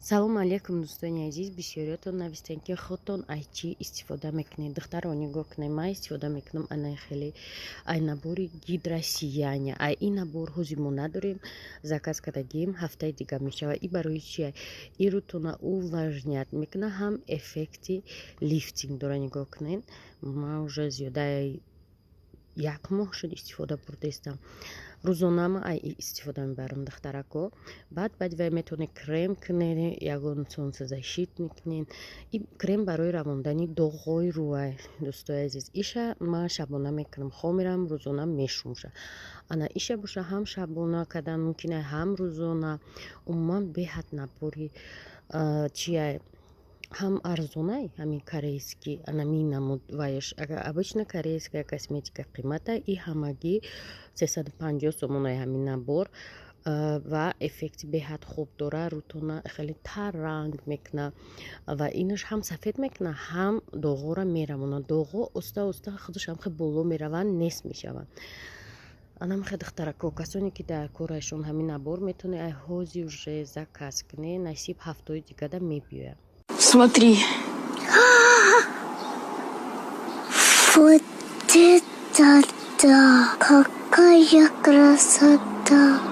салом алейкум дӯстони азиз, бисёриятон навистен ки худтон аз чӣ истифода мекунед. духтаро нигоҳ кунед, ман истифода мекунам анаи хеле ай набори гидросияния. Ай ин набор ҳози мо надорем, заказ кардагим, ҳафтаи дига мешавад. И барои чия? И рутона увлажняд мекуна, ҳам эффекти лифтинг дора. нигоҳ кунед, ман уже зиёдаи 1 моҳ шуд истифода бурдестам. рӯзонама ай истифода мебарам духтарако. баъд вай метавонед крем кунед, ягон солнцезащит мекунед. И крем барои равондани доғҳои рӯай. дӯстои азиз, иша ман шабона мекунам, хо мерам рӯзона мешумша. ана иша боша ҳам шабона кардан мумкин ай, ҳам рӯзона. умуман беҳад набори чия ҳам арзонай, ҳамин корейский, ана минамуд вайш. Обычно корейская косметика қимата, и ҳамагӣ 350 сомонаи ҳамин набор ва эффекти беҳад хуб дора. рутона хеле тар ранг мекуна ва инаш ҳам сафед мекуна, ҳам доғҳоро меравона. доғҳо оста оста худашам хеле боло мераванд, нест мешаванд. анам хе духтарако, касоне ки дар корашон ҳамин набор метавонед ай ҳози уже заказ кунед, насиб ҳафтаи дигада мебиёяд. Смотри. Вот это да! Какая красота!